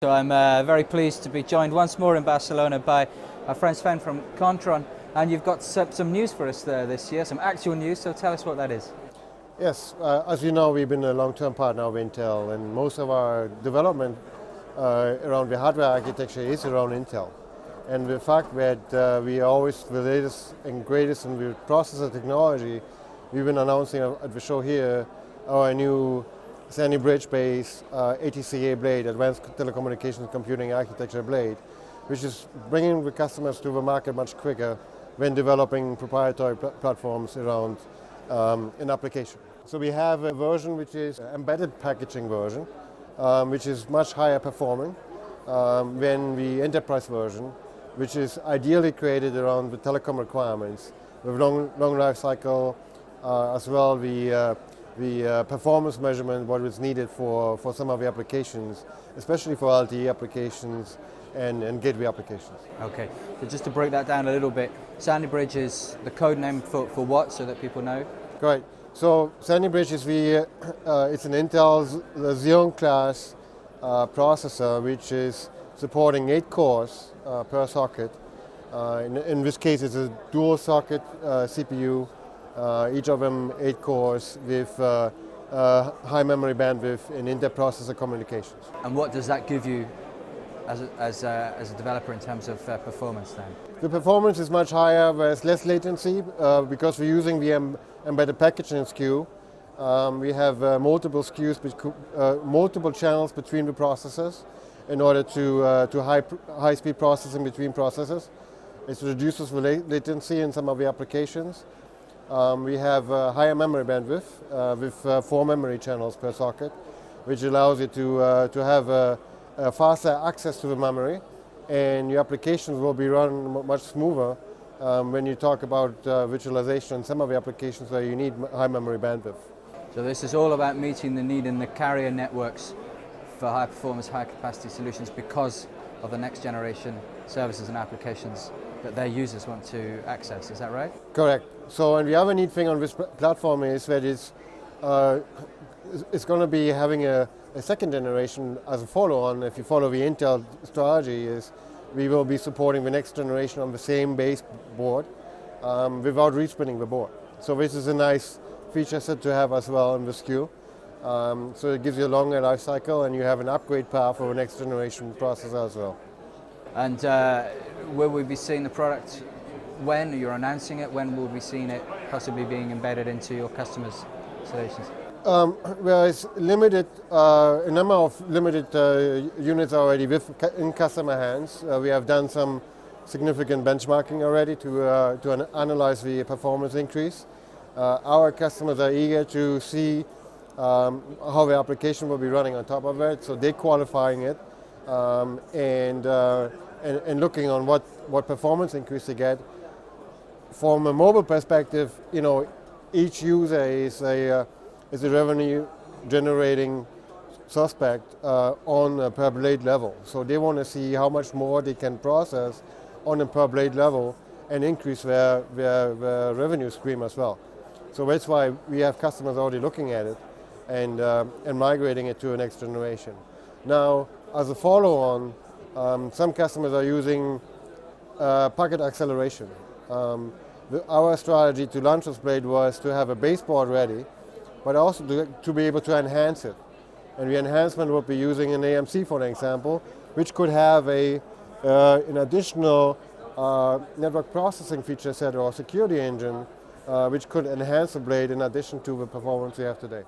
So I'm very pleased to be joined once more in Barcelona by our friend Sven from Kontron, and you've got some news for us there this year, some actual news, so tell us what that is. Yes, as you know, we've been a long-term partner of Intel, and most of our development around the hardware architecture is around Intel. And the fact that we are always the latest and greatest in the processor technology, we've been announcing at the show here our new SandyBridge based ATCA blade, Advanced Telecommunications Computing Architecture blade, which is bringing the customers to the market much quicker when developing proprietary platforms around an application. So we have a version which is an embedded packaging version, which is much higher performing than the enterprise version, which is ideally created around the telecom requirements with long life cycle, as well the performance measurement, what is needed for some of the applications, especially for LTE applications and gateway applications. Okay, so just to break that down a little bit, SandyBridge is the code name for what, so that people know? Right. So SandyBridge is it's an Intel Xeon class processor, which is supporting 8 cores per socket. In this case, it's a dual socket CPU. Each of them 8 cores with high memory bandwidth and inter-processor communications. And what does that give you as a developer in terms of performance then? The performance is much higher, there's less latency because we're using the embedded packaging SKU. We have multiple SKUs, multiple channels between the processors in order to high-speed processing between processors. It reduces the latency in some of the applications. We have higher memory bandwidth with 4 memory channels per socket, which allows you to have a faster access to the memory, and your applications will be run much smoother when you talk about visualization and some of the applications where you need high memory bandwidth. So this is all about meeting the need in the carrier networks for high performance, high capacity solutions because of the next generation services and applications that their users want to access, is that right? Correct. So, and the other neat thing on this platform is that it's going to be having a second generation as a follow-on. If you follow the Intel strategy, is we will be supporting the next generation on the same base board without respinning the board. So this is a nice feature set to have as well in the SKU. So it gives you a longer life cycle, and you have an upgrade path for the next generation processor as well. And will we be seeing the product when you're announcing it? When will we be seeing it possibly being embedded into your customers' solutions? Well, it's limited, a number of limited units already in customer hands. We have done some significant benchmarking already to analyze the performance increase. Our customers are eager to see how the application will be running on top of it, so they're qualifying it and looking on what performance increase they get. From a mobile perspective, you know, each user is a revenue generating suspect on a per blade level. So they want to see how much more they can process on a per blade level and increase their revenue stream as well. So that's why we have customers already looking at it and migrating it to a next generation. Now, as a follow-on, some customers are using packet acceleration. Our strategy to launch this blade was to have a baseboard ready, but also to be able to enhance it. And the enhancement will be using an AMC, for example, which could have an additional network processing feature set or security engine, which could enhance the blade in addition to the performance we have today.